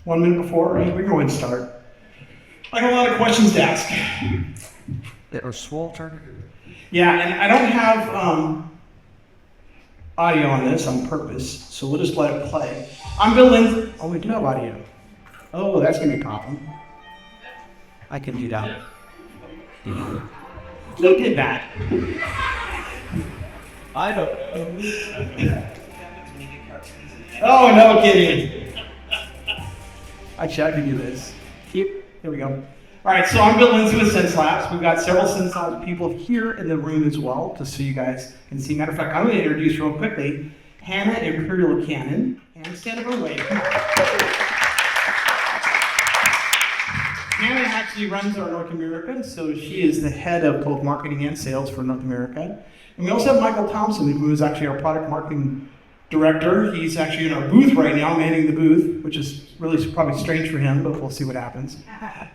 1 minute before, we can go ahead and start. I got a lot of questions to ask. Or Swalter? Yeah, and I don't have audio on this on purpose, so we'll just let it play. I'm Bill Lindsay. Oh, we do have audio. Oh, that's gonna be a problem. I can do that. Who did that? I don't. Oh, no kidding. Actually, I can do this. Here we go. All right, so I'm Bill Lindsay with Sense Labs. We've got several Sense Labs people here in the room as well, just so you guys can see. Matter of fact, I'm going to introduce real quickly Hannah Imperial Cannon. And stand up and wave. Hannah actually runs our North America, so she is the head of both marketing and sales for North America. And we also have Michael Thompson, who is actually our product marketing director. He's actually in our booth right now, manning the booth, which is really probably strange for him, but we'll see what happens.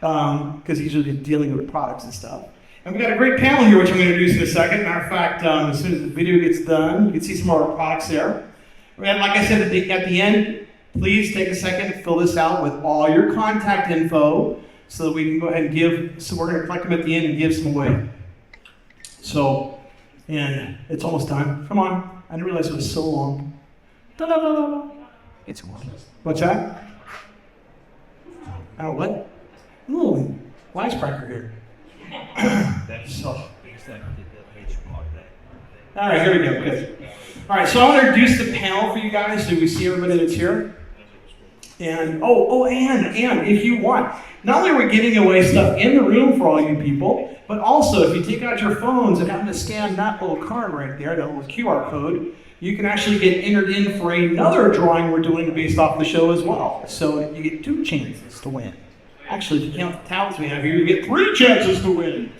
Because he's usually dealing with products and stuff. And we've got a great panel here, which I'm going to introduce in a second. Matter of fact, as soon as the video gets done, you can see some more of our products there. And like I said at the end, please take a second to fill this out with all your contact info so that we can go ahead and give, so we're going to collect them at the end and give some away. So, and it's almost time. Come on. I didn't realize it was so long. It's one. What's that? Oh, what? Ooh, wisecracker here. So. All right, here we go. Good. All right, so I want to introduce the panel for you guys so we see everybody that's here. And and if you want, not only are we giving away stuff in the room for all you people, but also if you take out your phones and happen to scan that little card right there, that little QR code, you can actually get entered in for another drawing we're doing based off the show as well. So you get 2 chances to win. Actually, if you count the talents we have here, you get 3 chances to win.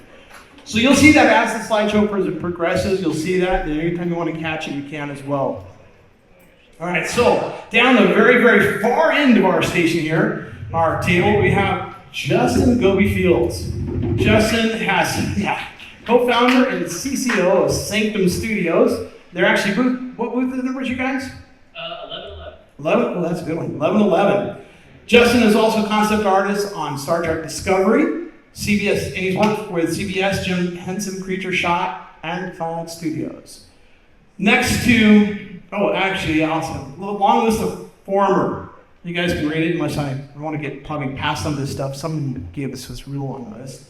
So you'll see that as the slideshow progresses, you'll see that, and anytime you want to catch it, you can as well. All right, so down the very, very far end of our station here, our table, we have Justin Goby Fields. Justin has, co-founder and CCO of Sanctum Studios. They're actually what booth are the numbers, you guys? 1111. 11? Well, that's a good one. 1111. Justin is also a concept artist on Star Trek Discovery, CBS, and he's worked with CBS, Jim Henson, Creature Shot, and Cloud Studios. Next to, also, a long list of former. You guys can read it unless I want to get probably past some of this stuff. Someone gave us this real long list.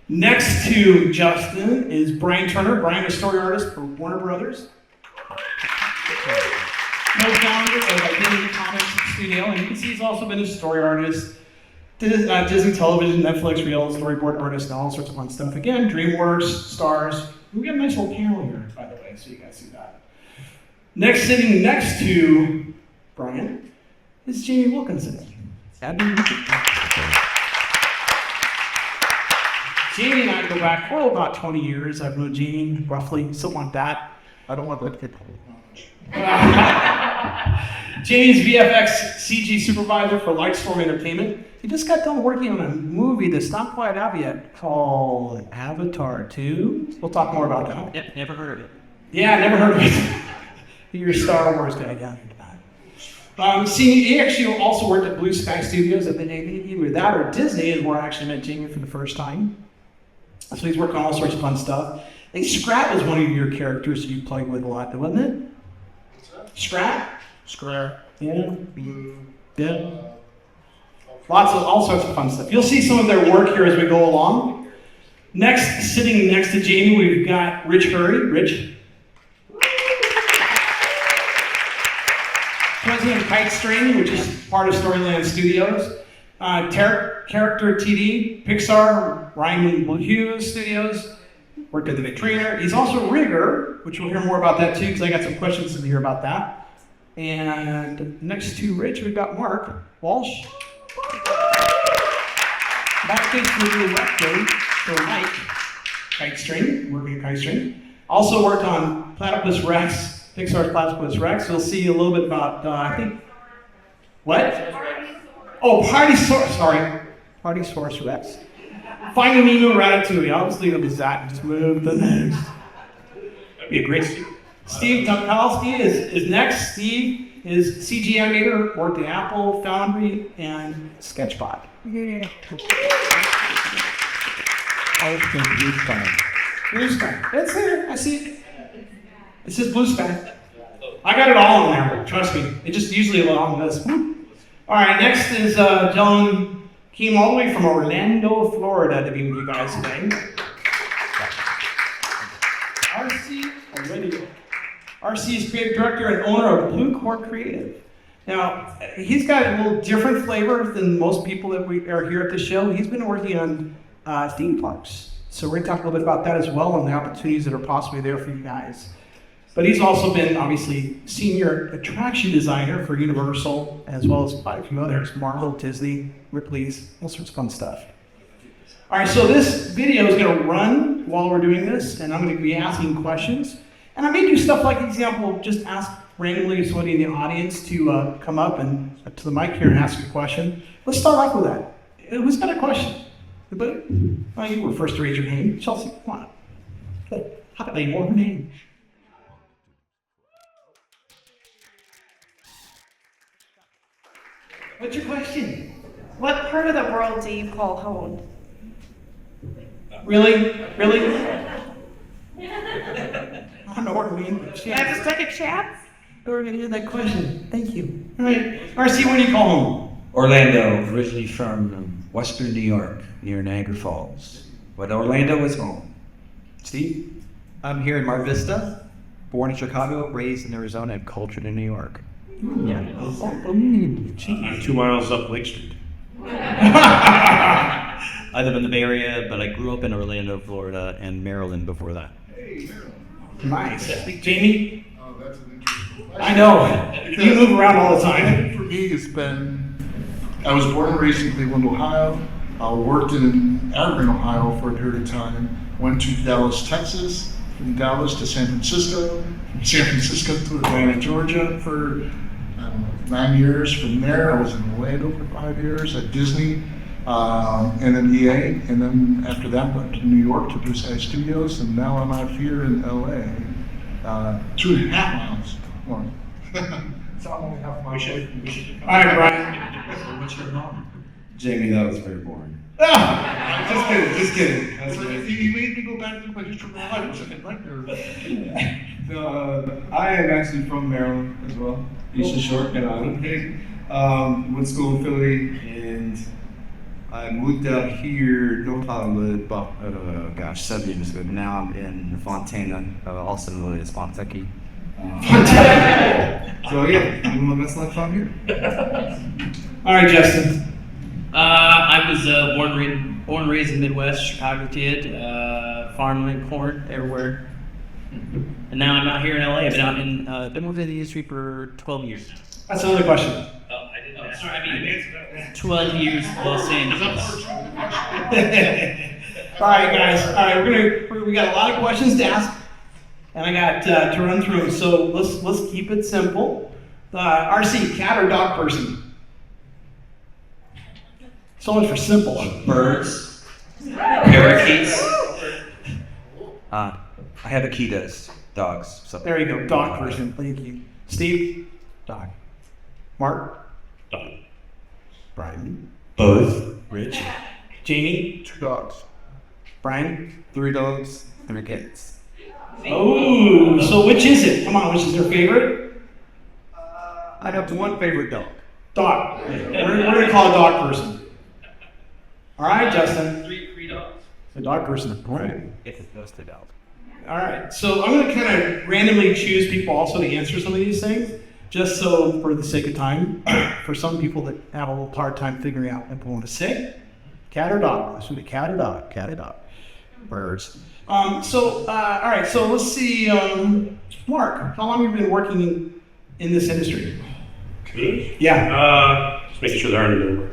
Next to Justin is Brian Turner. Brian is a story artist for Warner Brothers. Co-founder of Disney Comics Studio, and you can see he's also been a story artist, Disney Television, Netflix, Real, storyboard artist, and all sorts of fun stuff. Again, DreamWorks, Stars. We got a nice little panel here, by the way, so you guys see that. Sitting next to Brian is Jamie Wilkinson. Jamie and I go back, about 20 years. I've known Jamie, roughly, something like that. I don't want that kid. Jamie's VFX CG supervisor for Lightstorm Entertainment. He just got done working on a movie that's not quite out yet called Avatar 2. We'll talk more about that. Yep, never heard of it. Yeah, never heard of it. You're a Star Wars guy down into that. He actually also worked at Blue Sky Studios. I think either that or Disney is where I actually met Jamie for the first time. So he's working on all sorts of fun stuff. I think Scrat was one of your characters that you played with a lot, wasn't it? Scrat? Scrat. Yeah. Yeah. All sorts of fun stuff. You'll see some of their work here as we go along. Sitting next to Jamie, we've got Rich Hurry. Rich. President of Kite String, which is part of Storyland Studios. Character TD, Pixar, Ryan Hughes Studios. Worked at the Victriner. He's also a rigger, which we'll hear more about that too, because I got some questions to hear about that. And next to Rich, we've got Mark Walsh. Backstage for the director for Mike, Kite String, working at Kite String. Also worked on Platypus Rex, Pixar's Platypus Rex. We'll see a little bit about, I think, what? Oh, Party Source Rex. Finding Nemo, Ratatouille. Obviously, it'll be Zach. Just move the next. That'd be a great Steve. Steve Tomkowski is next. Steve is CG animator, worked at Apple, Foundry, and Sketchbot. Yeah. Oh, blue sky. Blue Sky. That's it. I see it. It says Blue Sky. I got it all in there. Trust me. It just usually along this. All right. Next is John. Came all the way from Orlando, Florida, to be with you guys today. RC is creative director and owner of Blue Core Creative. Now, he's got a little different flavor than most people that we are here at the show. He's been working on theme parks. So we're going to talk a little bit about that as well and the opportunities that are possibly there for you guys. But he's also been, obviously, senior attraction designer for Universal, as well as quite a few others, Marvel, Disney, Ripley's, all sorts of fun stuff. All right, so this video is going to run while we're doing this, and I'm going to be asking questions. And I may do stuff like example, just ask randomly somebody in the audience to come up and to the mic here and ask a question. Let's start off with that. Who's got a question? But you were first to raise your hand. Chelsea, come on. How can I name more name? What's your question? What part of the world do you call home? Really? I don't know what I mean. Can I just take a chat? We're going to hear that question. Thank you. All right. RC, where do you call home? Orlando, originally from western New York, near Niagara Falls. But Orlando is home. Steve, I'm here in Mar Vista, born in Chicago, raised in Arizona, and cultured in New York. Yeah. I'm 2 miles up Lake Street. I live in the Bay Area, but I grew up in Orlando, Florida, and Maryland before that. Nice. Jamie? Oh, that's an interesting question. I know. You move around all the time. For me, it's been, I was born and raised in Cleveland, Ohio. I worked in Akron, Ohio for a period of time. Went to Dallas, Texas. From Dallas to San Francisco. From San Francisco to Atlanta, Georgia for, 9 years. From there, I was in Orlando for 5 years at Disney. And then EA, and then after that went to New York to Blue Sky Studios, and now I'm out here in LA, 2.5 miles long. So I'm only half a mile away. All right, Brian. What's your name? Jamie, that was very boring. Just kidding. That's right. You made me go back to my history of my life. Was it right there? So, I am actually from Maryland as well, Eastern Shore, Rhode Island. Went to school in Philly, and I moved out here, North Hollywood, about 7 years ago. Now I'm in Fontana, also known as Fontucky. So yeah, I'm living my best life out here. All right, Justin. I was born and raised in the Midwest, Chicago kid, farmland, corn, everywhere. And now I'm out here in LA. I've been living in the industry for 12 years. That's another question. Oh, I didn't know. Sorry, I mean, 12 years Los Angeles. All right, guys. All right, we got a lot of questions to ask, and I got to run through them. So let's keep it simple. RC, cat or dog person? So much for simple. Birds, parakeets. I have Akitas, dogs. So. There you go, dog person. Thank you. Steve? Dog. Mark? Dog. Brian? Both. Rich? Jamie? 2 dogs. Brian? 3 dogs and a cat. Oh, so which is it? Come on, which is your favorite? I have one favorite dog. Dog. We're going to call a dog person. All right, Justin. Three dogs. The dog person. Right. It's those 2 dogs. All right. So I'm going to kind of randomly choose people also to answer some of these things, just so for the sake of time, for some people that have a little hard time figuring out what they want to say. Cat or dog? This would be cat or dog. Cat or dog. Birds. All right. So let's see. Mark, how long have you been working in this industry? Me? Yeah. Just making sure there aren't any more.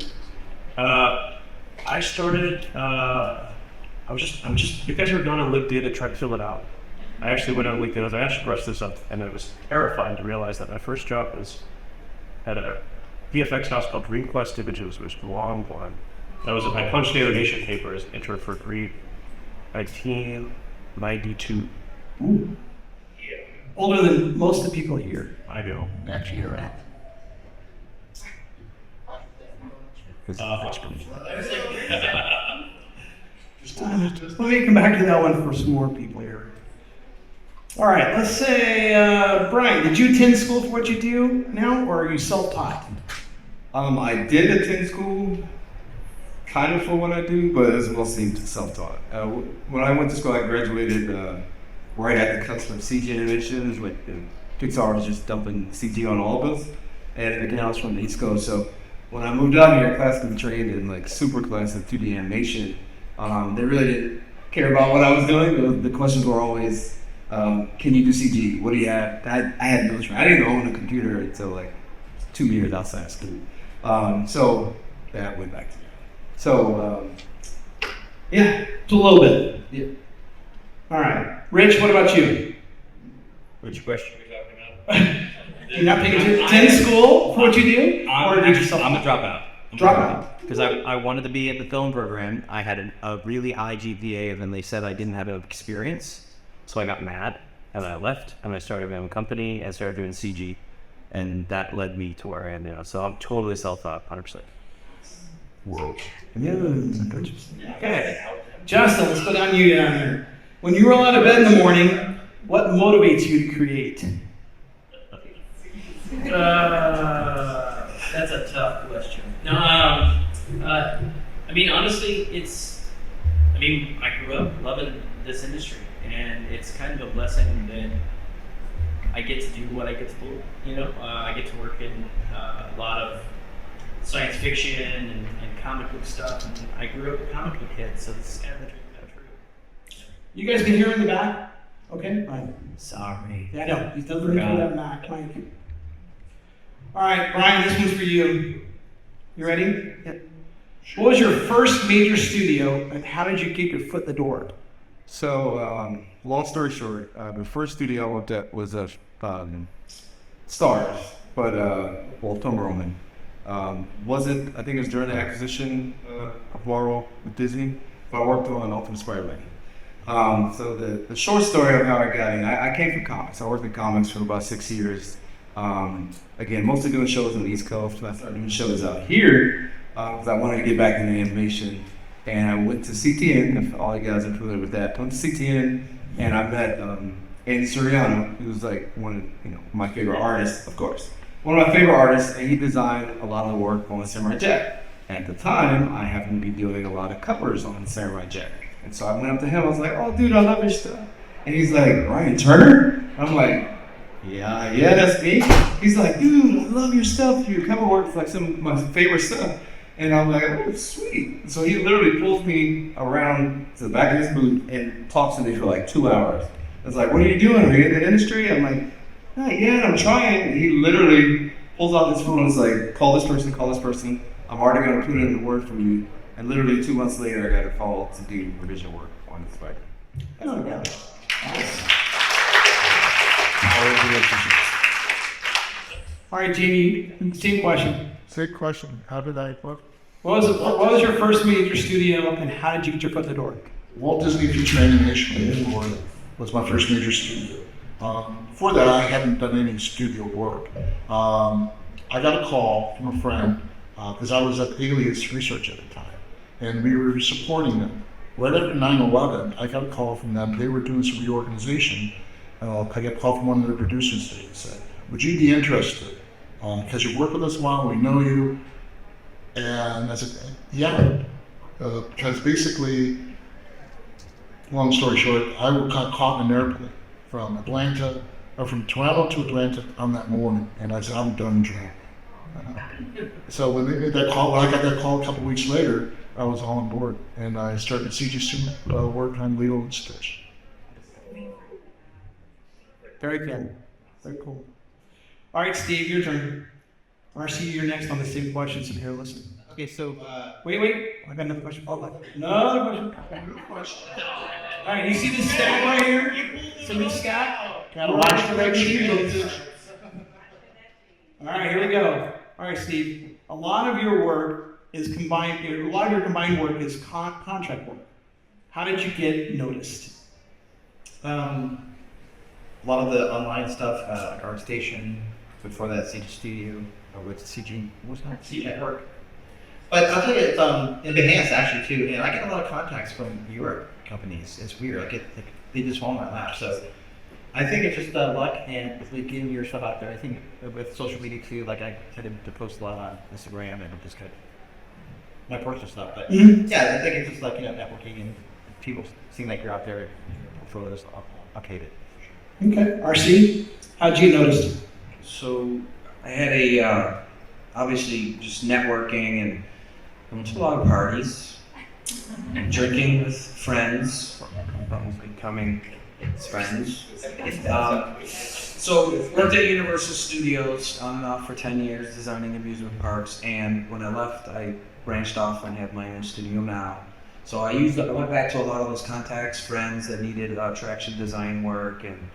I started, I'm just, you guys are gone on LinkedIn and tried to fill it out. I actually went on LinkedIn, I was like, I should brush this up, and I was terrified to realize that my first job was at a VFX house called Dreamquest Images, which was a long one. That was I punched animation paper as intern for Green 1992. Ooh. Older than most of the people here. I know. Actually, you're right. Let me come back to that one for some more people here. All right, let's say, Brian, did you attend school for what you do now, or are you self-taught? I did attend school, kind of for what I do, but it's mostly self-taught. When I went to school, I graduated right at the cusp of CG animations. Like Pixar was just dumping CG on all of us, and again, I was from the East Coast, so when I moved out here, classically trained in like super classic 2D animation, they really didn't care about what I was doing. The questions were always, can you do CG? What do you have? I had no training. I didn't own a computer until like 2 years outside school. So that went back to me. So, Yeah, just a little bit. yeah. All right. Rich, what about you? Which question are we talking about? You're not paying attention? Attend school for what you do? Or did you self-taught? I'm a dropout. Dropout. Because I wanted to be at the film program. I had a really high GPA, and then they said I didn't have enough experience. So I got mad, and I left, and I started my own company, and started doing CG. And that led me to where I am now. So I'm totally self-taught, 100%. Whoa. Okay. Justin, let's go down to you down there. When you roll out of bed in the morning, what motivates you to create? That's a tough question. No, I mean, honestly, I grew up loving this industry, and it's kind of a blessing that I get to do what I get to do. You know, I get to work in a lot of science fiction and comic book stuff, and I grew up a comic book kid, so this is kind of the dream come true. You guys can hear in the back? Okay, fine. Sorry. Yeah, I know. He's done really good that Mac. Mike. All right, Brian, this one's for you. You ready? Yep. What was your first major studio, and how did you get your foot in the door? So, long story short, the first studio I worked at was Stars, but Tom Roman. I think it was during the acquisition of Marvel with Disney, but I worked on Ultimate Spider-Man. So the short story of how I got in, I came from comics. I worked in comics for about 6 years. Again, mostly doing shows on the East Coast. I started doing shows out here because I wanted to get back into animation. And I went to CTN, if all you guys are familiar with that. I went to CTN, and I met Andy Soriano, who's like one of my favorite artists, of course. One of my favorite artists, and he designed a lot of the work on the Samurai Jack. And at the time, I happened to be doing a lot of covers on the Samurai Jack. And so I went up to him, I was like, oh dude, I love your stuff. And he's like, Ryan Turner? I'm like, yeah, that's me. He's like, dude, I love your stuff. Your cover work's like some of my favorite stuff. And I'm like, oh, sweet. So he literally pulls me around to the back of his booth and talks to me for like 2 hours. I was like, what are you doing? Are you in the industry? I'm like, not yet, I'm trying. And he literally pulls out his phone and is like, call this person. I'm already going to put it in the word for you. And literally 2 months later, I got a call to do revision work on the spider. Oh, yeah. All right, Jamie, same question. Same question. How did I look? What was your first major studio, and how did you get your foot in the door? Walt Disney Feature Animation in Florida was my first major studio. Before that, I hadn't done any studio work. I got a call from a friend because I was at Alias Research at the time, and we were supporting them. Right after 9/11, I got a call from them. They were doing some reorganization. I got a call from one of the producers. They said, would you be interested? Because you worked with us a while, we know you. And I said, yeah. Because basically, long story short, I got caught in an airplane from Toronto to Atlanta on that morning. And I said, I'm done drinking. So when they made that call, when I got that call a couple weeks later, I was all on board. And I started CG student work on Leo and Stitch. Very good. Very cool. All right, Steve, your turn. RC, you're next on the same question, so here, listen. Okay, so Wait. I got another question. Another question. All right, you see this stack right here? See this stack? Gotta watch the right shoes. All right, here we go. All right, Steve. A lot of your work is combined. A lot of your combined work is contract work. How did you get noticed? A lot of the online stuff, like ArtStation, before that CG Studio, or with CG, what's that? CG Network. But I'll tell you, it's enhanced actually too, and I get a lot of contacts from Europe companies. It's weird, they just fall in my lap. So I think it's just luck and with getting your stuff out there. I think with social media too, like I tend to post a lot on Instagram and just kind of my personal stuff. But yeah, I think it's just like, networking and people seeing like you're out there, photos, I'll hate it. Okay. RC, how'd you notice? So I had obviously just networking and went to a lot of parties, drinking with friends, becoming friends. So worked at Universal Studios on and off for 10 years designing amusement parks, and when I left I branched off and have my own studio now. So I went back to a lot of those contacts, friends that needed attraction design work, and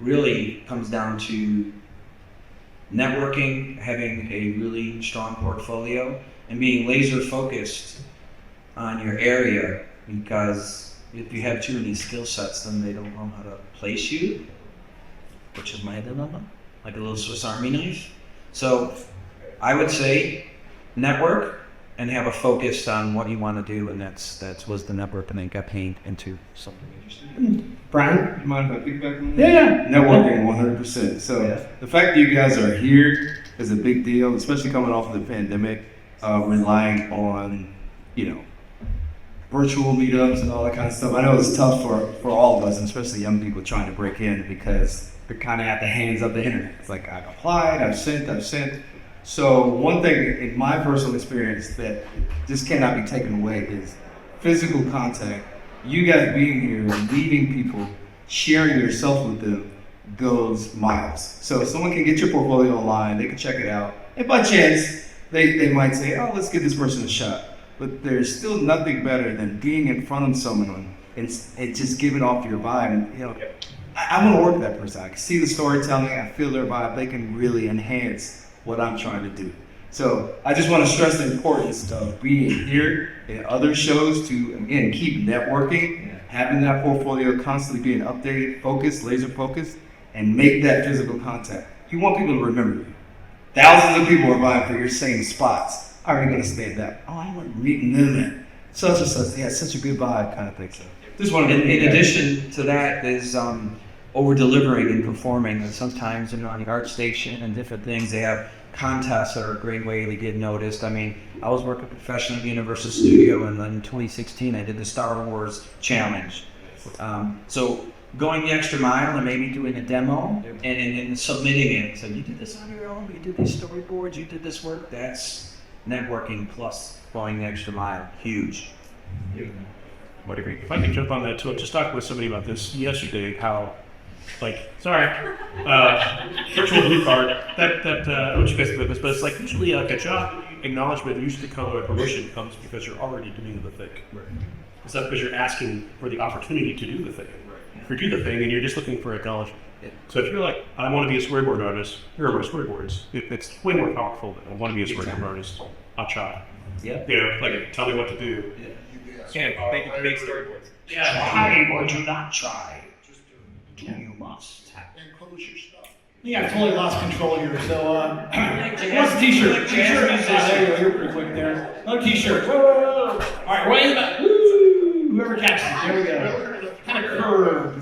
really comes down to networking, having a really strong portfolio, and being laser focused on your area, because if you have too many skill sets, then they don't know how to place you, which is my dilemma, like a little Swiss Army knife. So I would say network and have a focus on what you want to do, and that was the network, and then got paint into something interesting. Brian? You mind if I piggyback on that? Yeah. Networking 100%. So the fact that you guys are here is a big deal, especially coming off of the pandemic, relying on, virtual meetups and all that kind of stuff. I know it's tough for all of us, and especially young people trying to break in, because they're kind of at the hands of the internet. It's like, I've applied, I've sent. So one thing in my personal experience that just cannot be taken away is physical contact. You guys being here and meeting people, sharing yourself with them goes miles. So if someone can get your portfolio online, they can check it out, and by chance, they might say, oh, let's give this person a shot. But there's still nothing better than being in front of someone and just giving off your vibe. And, I want to work with that person. I can see the storytelling, I feel their vibe. They can really enhance what I'm trying to do. So I just want to stress the importance of being here and other shows to, again, keep networking, having that portfolio constantly being updated, focused, laser focused, and make that physical contact. You want people to remember you. Thousands of people are vying for your same spots. How are you going to stand out? Oh, I want to meet them. Such and such. They had such a good vibe, kind of thing. So just wanted to in addition to that is over-delivering and performing. And sometimes on the ArtStation and different things, they have contests that are a great way to get noticed. I mean, I was working professionally at Universal Studio, and then in 2016 I did the Star Wars Challenge. So going the extra mile and maybe doing a demo and submitting it. So you did this on your own, you did these storyboards, you did this work. That's networking plus going the extra mile. Huge. What agree? If I can jump on that too, I just talked with somebody about this yesterday. How, virtual blue card. That I want you guys to do this, but it's like usually like a job acknowledgement. Usually comes with promotion comes because you're already doing the thing. Right. It's not because you're asking for the opportunity to do the thing. Right. If you do the thing and you're just looking for acknowledgement. Yeah. So if you're like, I want to be a storyboard artist, here are my storyboards. It's way more powerful than I want to be a storyboard artist. I'll try. Yeah. Tell me what to do. Yeah. Yeah, make storyboards. Yeah. Try or do not try. You must. And publish your stuff. Yeah, I totally lost control here. So, what's the t-shirt? T-shirt. There you go. You're pretty quick there. No t-shirt. Whoa. All right, right in the back. Woo! Whoever catches it. There we go. Kind of curve.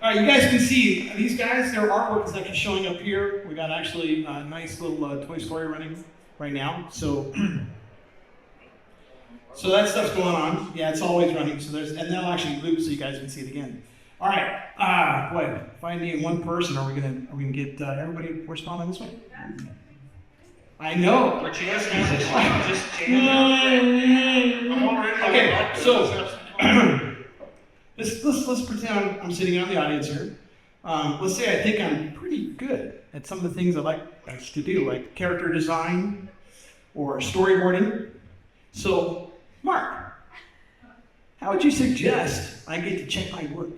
All right, you guys can see these guys. Their artwork is actually showing up here. We got actually a nice little Toy Story running right now. So that stuff's going on. Yeah, it's always running. So and they'll actually loop so you guys can see it again. All right. Boy, if I need one person, are we gonna get everybody responding this way? I know. But you guys can just Okay, so let's pretend I'm sitting out in the audience here. Let's say I think I'm pretty good at some of the things I like to do, like character design or storyboarding. So, Mark, how would you suggest I get to check my work?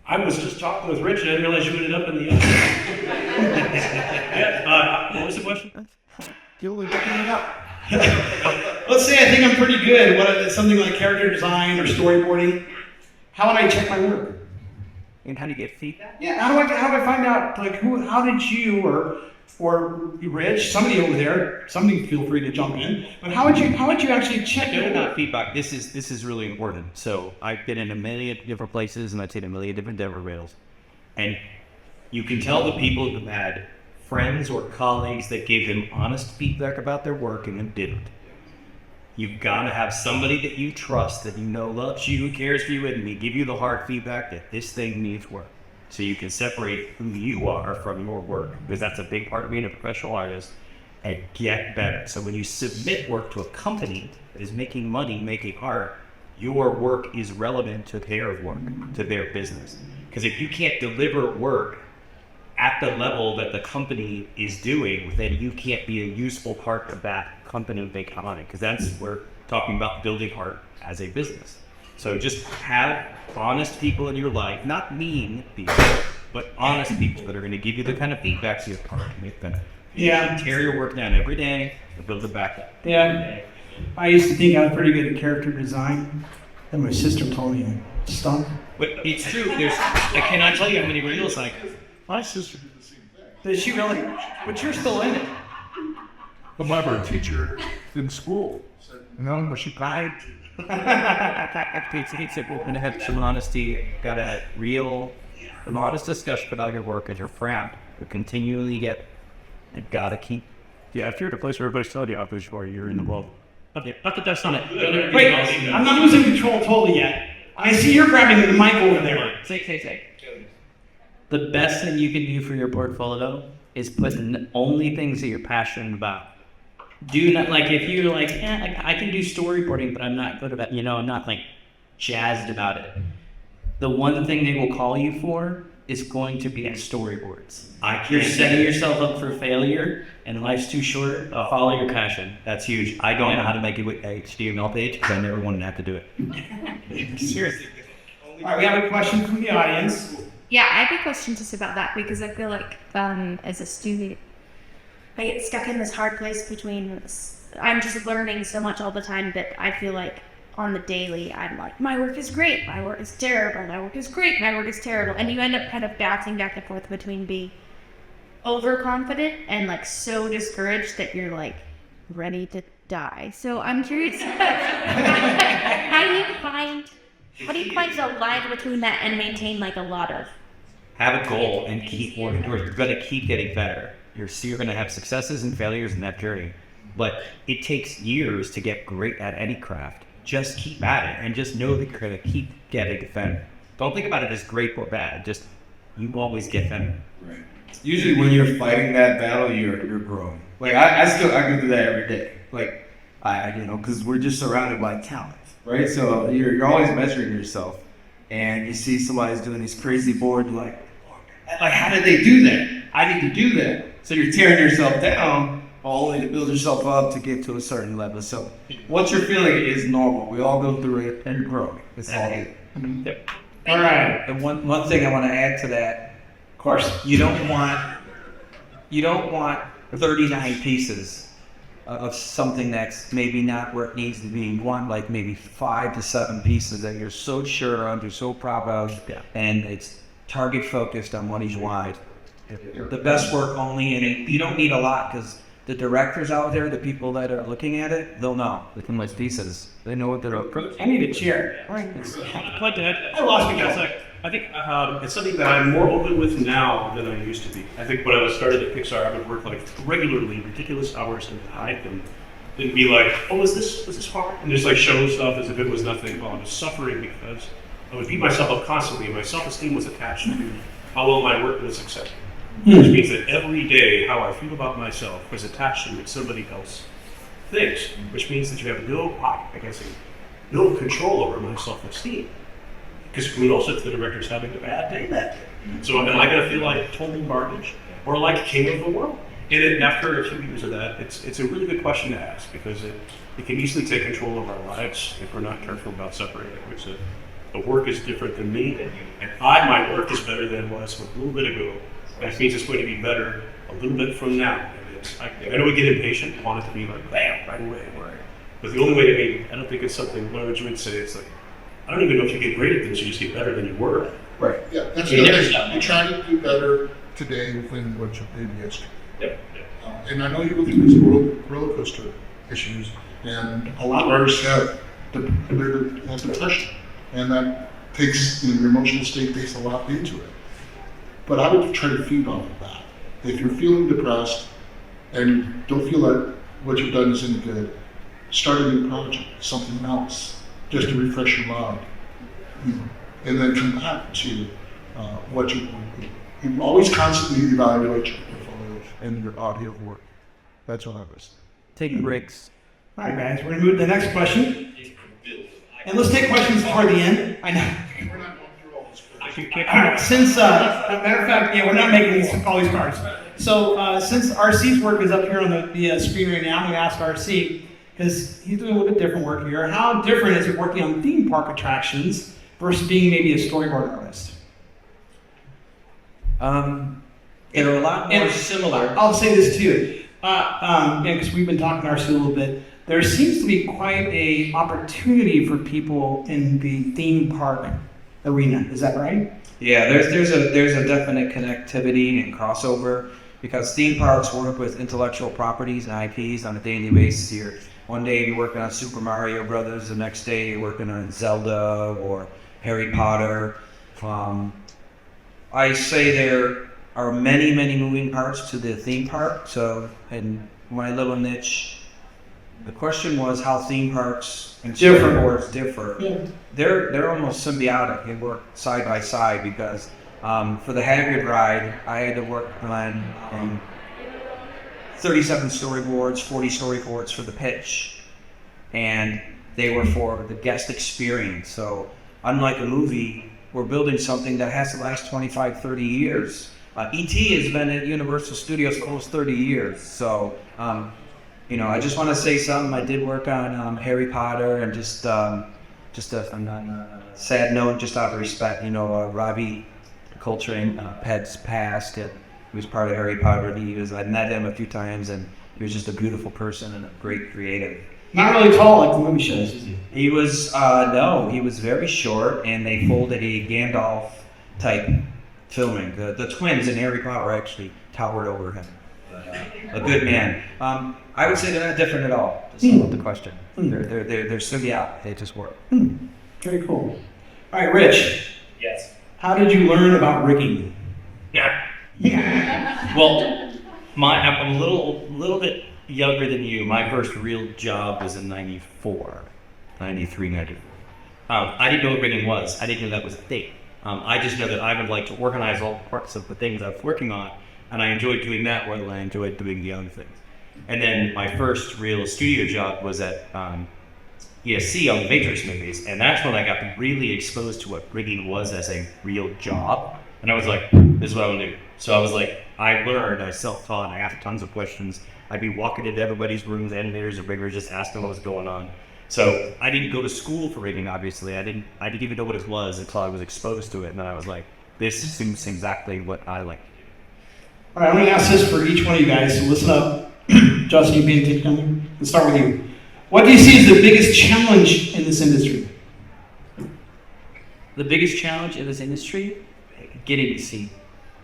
I was just talking with Rich and I didn't realize you ended up in the yeah, what was the question? You were looking it up. Let's say I think I'm pretty good at something like character design or storyboarding. How would I check my work? And how do you get feedback? Yeah, how do I find out, like, how did you or Rich, somebody over there, somebody feel free to jump in, but how would you actually check No, it not out? feedback. This is really important. So I've been in a million different places and I've taken a million different endeavor rails. And you can tell the people who had friends or colleagues that gave them honest feedback about their work and then didn't. You've got to have somebody that you trust, that you know loves you, cares for you, and give you the hard feedback that this thing needs work. So you can separate who you are from your work, because that's a big part of being a professional artist, and get better. So when you submit work to a company that is making money, making art, your work is relevant to their work, to their business. Because if you can't deliver work at the level that the company is doing, then you can't be a useful part of that company making money, because that's we're talking about building art as a business. So just have honest people in your life, not mean people, but honest people that are going to give you the kind of feedback so your art can make better. Yeah. Tear your work down every day and build it back up. Yeah. I used to think I was pretty good at character design. Then my sister told me I stunk. But it's true. I cannot tell you how many reels My sister did the same thing. Did she really? But you're still in it. But my bird teacher in school said, but she cried. It's we're going to have some honesty, got a real, modest discussion about your work as your friend, but continually you've got to keep. Yeah, if you're at a place where everybody's telling you how good you are, you're in the world. Okay, not that that's not it. Wait, I'm not losing control totally yet. I see you're grabbing the mic over there. Say. The best thing you can do for your portfolio is put only things that you're passionate about. Do not, like, if you're like, I can do storyboarding, but I'm not good about, I'm not like jazzed about it. The one thing they will call you for is going to be storyboards. You're setting yourself up for failure, and life's too short. Follow your passion. That's huge. I don't know how to make it with a HTML page because I never wanted to have to do it. Seriously. All right, we have a question from the audience. Yeah, I have a question just about that because I feel like as a student, I get stuck in this hard place between, I'm just learning so much all the time that I feel like on the daily, I'm like, my work is great, my work is terrible, my work is great, my work is terrible. And you end up kind of bouncing back and forth between being overconfident and like so discouraged that you're like ready to die. So I'm curious, how do you find the line between that and maintain like a lot of? Have a goal and keep working towards it. You're going to keep getting better. You're going to have successes and failures in that journey. But it takes years to get great at any craft. Just keep at it and just know that you're going to keep getting better. Don't think about it as great or bad. Just, you always get better. Right. Usually when you're fighting that battle, you're growing. Like I go through that every day. Like because we're just surrounded by talent, right? So you're always measuring yourself, and you see somebody's doing these crazy boards, like how did they do that? I need to do that. So you're tearing yourself down, only to build yourself up to get to a certain level. So what you're feeling is normal. We all go through it and grow. It's all good. All right. And one thing I want to add to that, Of course. you don't want 39 pieces of something that's maybe not where it needs to be. You want like maybe 5 to 7 pieces that you're so sure of, you're so proud of, and it's target focused on what he's wide. The best work only, and you don't need a lot because the directors out there, the people that are looking at it, they'll know. Look at my pieces. They know what they're approaching. I need a chair. I'd like to add, I lost I control. I think it's something that I'm more open with now than I used to be. I think when I was started at Pixar, I would work like regularly, ridiculous hours and hype, and then be like, "Oh, was this hard?" And just like show stuff as if it was nothing. Well, I was suffering because I would beat myself up constantly. My self-esteem was attached to how well my work was accepted, which means that every day how I feel about myself was attached to what somebody else thinks, which means that you have no control over my self-esteem. because who knows if the director's having a bad day that day. So am I going to feel like total garbage or like king of the world? And after a few years of that, it's a really good question to ask, because it can easily take control of our lives if we're not careful about separating. Which the work is different than me, and my work is better than it was a little bit ago. That means it's going to be better a little bit from now. I know we get impatient, want it to be like bam right away. But the only way to be, I don't think it's something Larry would say. It's like, I don't even know if you get great at this, you just get better than you were. Right. Yeah, that's You the never thing. stop. You try to do better today than what you did yesterday. Yep. And I know you go through these roller coaster issues, and a lot of artists have depression, and that takes, your emotional state takes a lot into it. But I would try to feed off of that. If you're feeling depressed and don't feel like what you've done is any good, start a new project, something else, just to refresh your mind, and then come back to what you always constantly evaluate your portfolio and your body of work. That's all I was. Take breaks. All right, guys, we're going to move to the next question. And let's take questions toward the end. I know. We're not going through all this. All right, since, matter of fact, we're not making all these cards. So since RC's work is up here on the screen right now, I'm going to ask RC, because he's doing a little bit different work here. How different is it working on theme park attractions versus being maybe a storyboard artist? They're a lot more similar. I'll say this too, because we've been talking to RC a little bit. There seems to be quite a opportunity for people in the theme park arena. Is that right? Yeah, there's a definite connectivity and crossover, because theme parks work with intellectual properties and IPs on a daily basis here. One day you're working on Super Mario Brothers, the next day you're working on Zelda or Harry Potter. I say there are many moving parts to the theme park. So, in my little niche, the question was how theme parks and storyboards differ. Yeah. They're almost symbiotic. They work side by side, because for the Hagrid ride, I had to work on 37 storyboards, 40 storyboards for the pitch, and they were for the guest experience. So unlike a movie, we're building something that has to last 25, 30 years. E.T. has been at Universal Studios close 30 years. So, I just want to say something. I did work on Harry Potter, and just a sad note, just out of respect, Robbie Coltrane has passed. He was part of Harry Potter. I met him a few times, and he was just a beautiful person and a great creative. Not really tall like the movie shows, is he? He was, no, he was very short, and they folded a Gandalf type filming. The twins in Harry Potter actually towered over him. A good man. I would say they're not different at all. Just about the question. They're so, yeah, they just work. Very cool. All right, Rich. Yes. How did you learn about rigging? Yeah. Well, I'm a little bit younger than you. My first real job was in 94, 93, 94. I didn't know what rigging was. I didn't know that was a thing. I just know that I would like to organize all parts of the things I was working on, and I enjoyed doing that more than I enjoyed doing the other things. And then my first real studio job was at ESC on the Matrix movies, and that's when I got really exposed to what rigging was as a real job. And I was like, this is what I want to do. So I was like, I learned, I self-taught, I asked tons of questions. I'd be walking into everybody's rooms, animators and riggers, just asking what was going on. So I didn't go to school for rigging, obviously. I didn't even know what it was until I was exposed to it, and then I was like, this seems exactly what I like to do. All right, I'm going to ask this for each one of you guys, so listen up. Justin, you paying attention? Let's start with you. What do you see as the biggest challenge in this industry? The biggest challenge in this industry? Getting to see.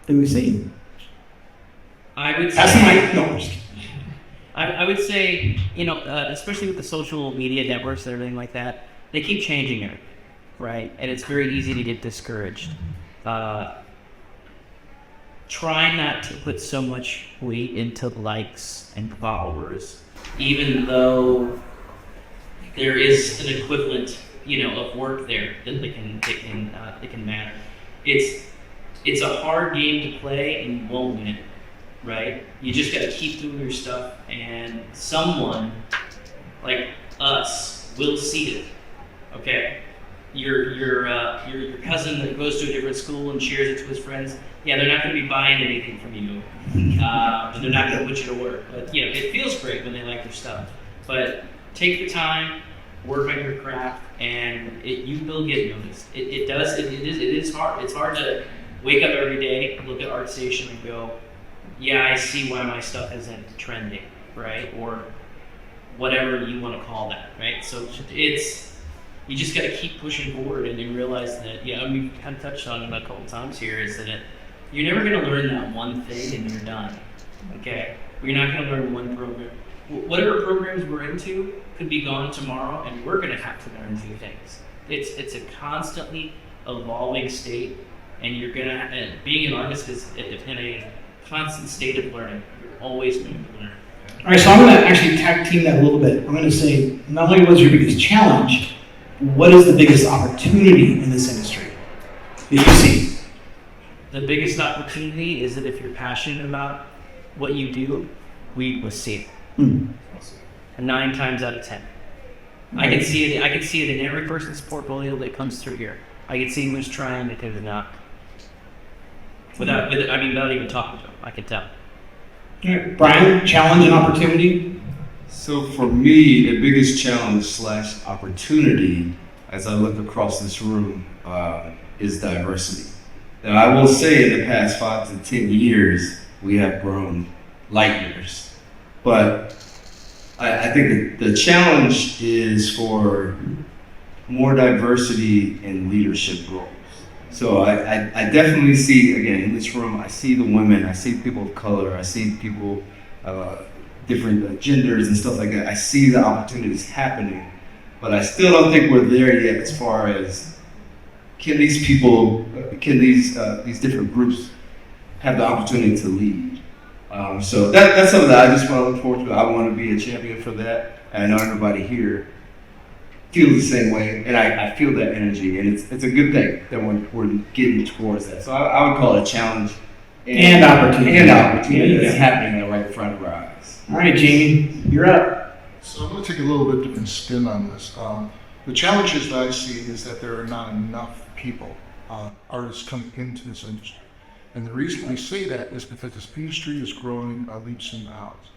Did we see? I would That's say, my no. I would say, especially with the social media networks and everything like that, they keep changing it, right? And it's very easy to get discouraged. Try not to put so much weight into likes and followers, even though there is an equivalent, of work there that can matter. It's a hard game to play, and you won't win, right? You just got to keep doing your stuff, and someone like us will see it. Okay, your cousin that goes to a different school and shares it to his friends. Yeah, they're not going to be buying anything from you, and they're not going to put you to work. But it feels great when they like your stuff. But take the time, work on your craft, and you will get noticed. It does. It is hard. It's hard to wake up every day, look at ArtStation, and go, yeah, I see why my stuff isn't trending, right? Or whatever you want to call that, right? So you just got to keep pushing forward, and you realize that, we've kind of touched on it a couple times here, is that you're never going to learn that one thing and you're done, okay? You're not going to learn one program. Whatever programs we're into could be gone tomorrow, and we're going to have to learn new things. It's a constantly evolving state, and you're going to, being an artist is in a constant state of learning. You're always going to learn. All right, so I'm going to actually tag team that a little bit. I'm going to say, not only what's your biggest challenge, what is the biggest opportunity in this industry that you see? The biggest opportunity is that if you're passionate about what you do, we will see it. And 9 times out of 10. I can see it in every person's portfolio that comes through here. I can see who's trying and who's not. Without even talking to them, I can tell. All right, Brian, challenge and opportunity? So for me, the biggest challenge / opportunity as I look across this room is diversity. Now I will say in the past 5 to 10 years, we have grown light years. But I think the challenge is for more diversity in leadership roles. So I definitely see, again, in this room, I see the women, I see people of color, I see people different genders and stuff like that. I see the opportunities happening, but I still don't think we're there yet as far as can these different groups have the opportunity to lead. So that's something that I just want to look forward to. I want to be a champion for that. And I know everybody here feels the same way, and I feel that energy, and it's a good thing that we're getting towards that. So I would call it a challenge and opportunity. And opportunity that's happening right in front of our eyes. All right, Jamie, you're up. So I'm going to take a little bit different spin on this. The challenges that I see is that there are not enough people, artists coming into this industry. And the reason I say that is because this industry is growing leaps and bounds.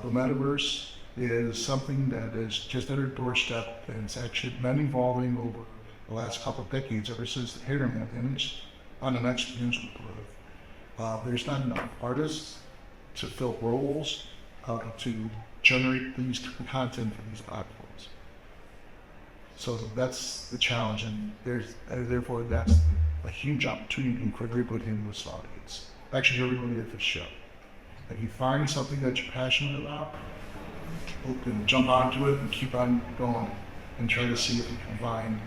The Metaverse is something that is just at our doorstep, and it's actually been evolving over the last couple of decades, ever since the internet, and it's on an exponential growth. There's not enough artists to fill roles, to generate these content for these platforms. So that's the challenge, and therefore that's a huge opportunity for everybody in this audience. Actually, everybody at the show. If you find something that you're passionate about, you can jump onto it and keep on going and try to see if you can find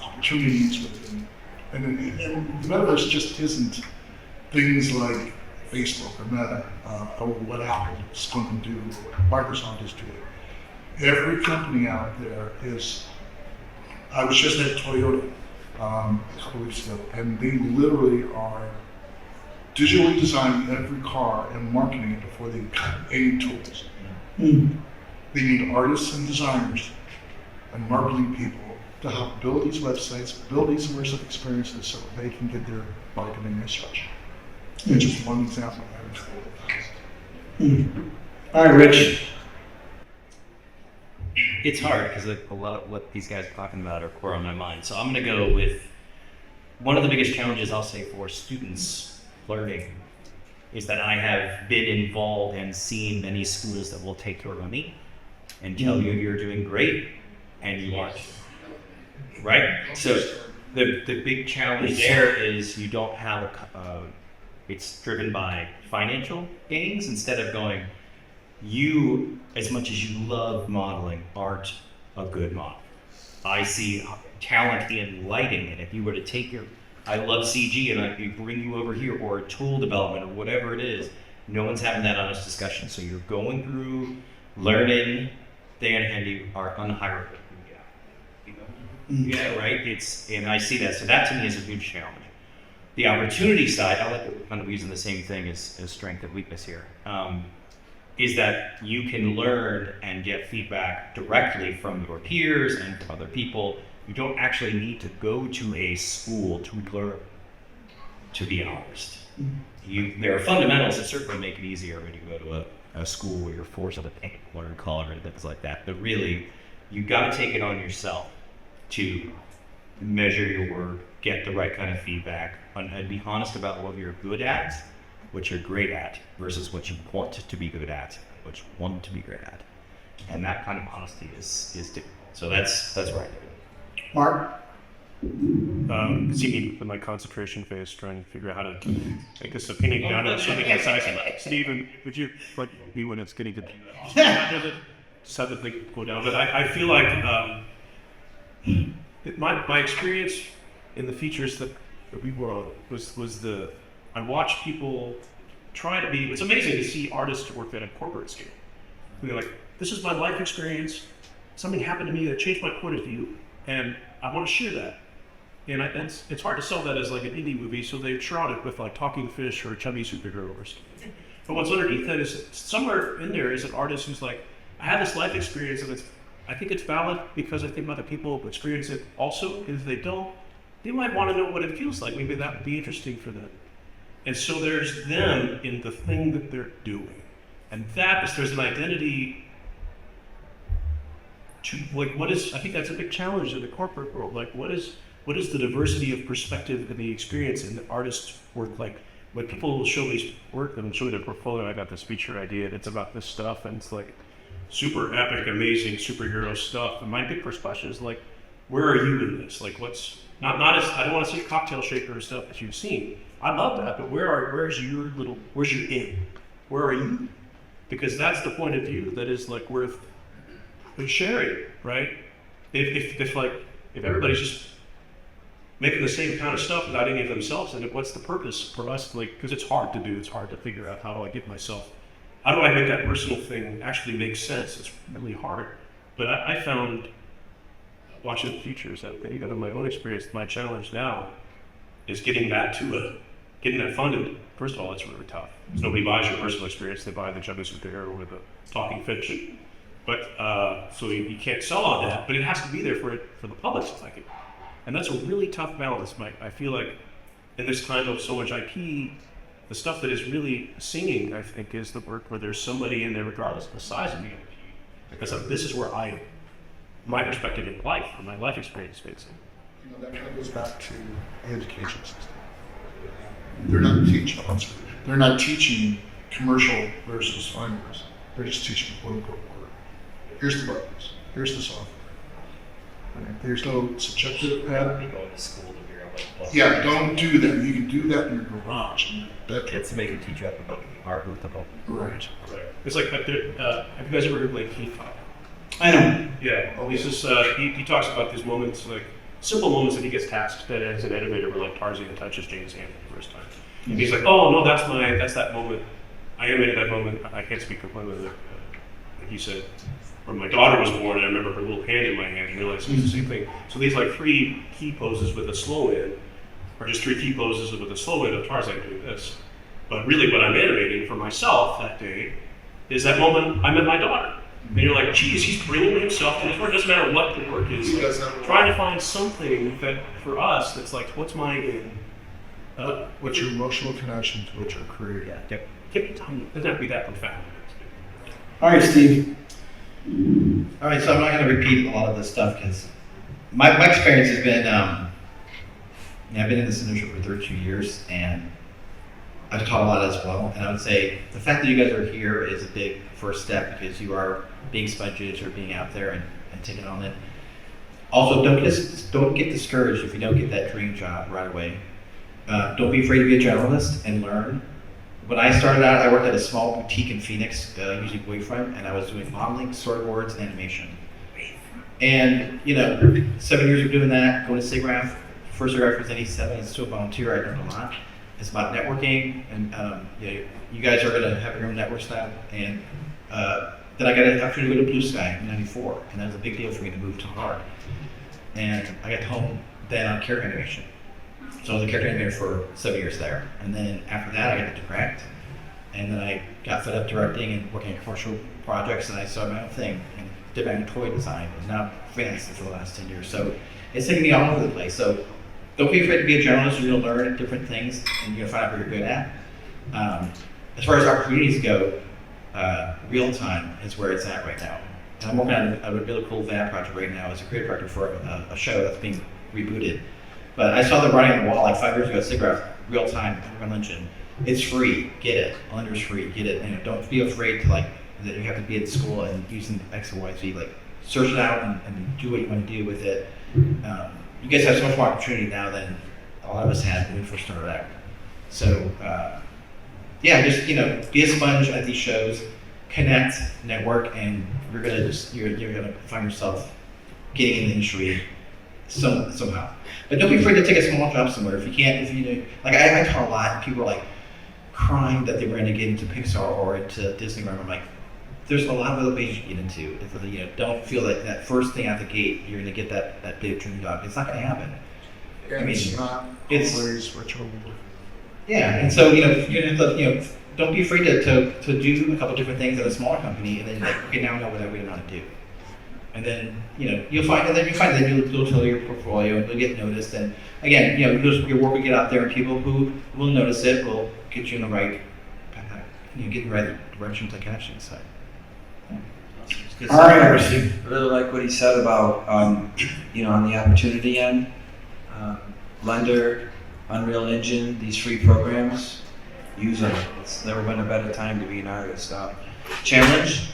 opportunities within. And the Metaverse just isn't things like Facebook or Meta or what Apple is going to do, what Microsoft is doing. Every company out there is. I was just at Toyota a couple of weeks ago, and they literally are digitally designing every car and marketing it before they cut any tools. They need artists and designers and marketing people to help build these websites, build these immersive experiences so that they can get their marketing research. It's just one example. All right, Rich. It's hard because a lot of what these guys are talking about are core on my mind. So I'm going to go with one of the biggest challenges I'll say for students learning is that I have been involved and seen many schools that will take your money and tell you you're doing great and you aren't. Right? So the big challenge there is you don't have it's driven by financial gains instead of going, you, as much as you love modeling, aren't a good model. I see talent in lighting, and if you were to take I love CG and I could bring you over here, or tool development, or whatever it is, no one's having that honest discussion. So you're going through, learning, and you are unhireable. Yeah, right? And I see that. So that to me is a huge challenge. The opportunity side, I like that we're kind of using the same thing as strength and weakness here. Is that you can learn and get feedback directly from your peers and from other people You don't actually need to go to a school to learn to be an artist. There are fundamentals that certainly make it easier when you go to a school where you're forced to paint, learn color, and things like that. But really, you got to take it on yourself to measure your work, get the right kind of feedback, and be honest about what you're good at, what you're great at, versus what you want to be good at, what you want to be great at. And that kind of honesty is difficult. So that's where I do it. Mark? See me in my concentration phase trying to figure out how to make this a painting down to something concise. Steve, would you like me when it's getting to just have the thing go down? But I feel like my experience in the features that we were was I watched people try to be. It's amazing to see artists work at a corporate scale. They're like, this is my life experience. Something happened to me that changed my point of view, and I want to share that. And it's hard to sell that as like an indie movie, so they shroud it with like talking fish or chubby superhero or something. But what's underneath that is somewhere in there is an artist who's like, I had this life experience, and I think it's valid because I think other people who experience it also. If they don't, they might want to know what it feels like. Maybe that would be interesting for them. And so there's them in the thing that they're doing, and there's an identity to like what is. I think that's a big challenge in the corporate world. Like what is the diversity of perspective and the experience in the artist's work? Like when people will show me work and show me their portfolio, I got this feature idea and it's about this stuff and it's like super epic, amazing superhero stuff. And my big first question is like, where are you in this? Like what's not as I don't want to say cocktail shaker stuff that you've seen. I love that, but where's your in? Where are you? Because that's the point of view that is like worth sharing, right? If everybody's just making the same kind of stuff without any of themselves, and what's the purpose for us? Like, because it's hard to do. It's hard to figure out how do I make that personal thing actually make sense? It's really hard. But I found watching the features that out of my own experience, my challenge now is getting that funded. First of all, it's really tough. Because nobody buys your personal experience; they buy the chubby superhero with the talking fish. But so you can't sell on that, but it has to be there for the public to like it. And that's a really tough balance. I feel like in this time of so much IP, the stuff that is really singing, I think, is the work where there's somebody in there, regardless of the size of the IP. Because this is where my perspective in life, or my life experience fits in. That kind of goes back to the education system. They're not teaching commercial versus fine arts. They're just teaching quote unquote art. Here's the buttons. Here's the software. There's no subjective pattern. Yeah, don't do that. You can do that in your garage. Kids make it teach you about art with the ball. Right. It's like, have you guys ever heard of like K-pop? I know. Yeah. Well, he's just he talks about these moments, like simple moments that he gets tasked that as an animator, where like Tarzan touches Jane's hand for the first time. And he's like, oh no, that's that moment. I animated that moment. I can't speak completely. Like he said. When my daughter was born, I remember her little hand in my hand and realized it was the same thing. So these like 3 key poses with a slow in, or just 3 key poses with a slow in of Tarzan doing this. But really what I'm animating for myself that day is that moment I met my daughter. And you're like, geez, he's bringing himself to his work. It doesn't matter what the work is. Trying to find something that for us that's like, what's my in? What's your emotional connection to what you're creating? Yeah. It doesn't have to be that profound. All right, Steve. All right, so I'm not going to repeat a lot of this stuff because my experience has been, I've been in this industry for 32 years and I've taught a lot as well. And I would say the fact that you guys are here is a big first step because you are being sponges or being out there and taking on it. Also, don't get discouraged if you don't get that dream job right away. Don't be afraid to be a generalist and learn. When I started out, I worked at a small boutique in Phoenix, using Wavefront, and I was doing modeling, storyboards, and animation. And 7 years of doing that, going to SIGGRAPH. First SIGGRAPH was '87. It's still volunteer. I learned a lot. It's about networking, and you guys are going to have your own network style. And then I got an opportunity to go to Blue Sky in '94, and that was a big deal for me to move to Hard. And I got home then on character animation. So I was a character animator for 7 years there. And then after that, I got into Cracked. And then I got fed up directing and working on commercial projects, and I started my own thing and did my own toy design, and now freelancing for the last 10 years. So it's taken me all over the place. So don't be afraid to be a journalist. You're gonna learn different things, and you're gonna find out what you're good at. As far as opportunities go, real time is where it's at right now. And I'm working on a really cool VAD project right now as a creative director for a show that's being rebooted. But I saw them writing on the wall like 5 years ago at SIGGRAPH, real time, Unreal Engine. It's free, get it. Blender's free, get it. And don't be afraid to that you have to be at school and using X and Y, Z. Search it out and do what you want to do with it. You guys have so much more opportunity now than a lot of us had when we first started out. So yeah, just be a sponge at these shows, connect, network, and you're gonna find yourself getting in the industry somehow. But don't be afraid to take a small job somewhere if you can't. I taught a lot, and people are crying that they were going to get into Pixar or into Disney. I'm like, there's a lot of other ways you can get into. Don't feel like that first thing out the gate you're going to get that big dream job. It's not going to happen. It's not always what you're looking for. Yeah, and so you're gonna have to, don't be afraid to do a couple different things at a smaller company, and then okay, now I know what I really want to do. And then you'll find that you'll tell your portfolio and you'll get noticed. And again, your work will get out there, and people who will notice it will get you in the right, get in the right direction to action. So. All right, I really like what he said about on the opportunity end, Blender, Unreal Engine, these free programs, use them. It's never been a better time to be an artist. Challenge.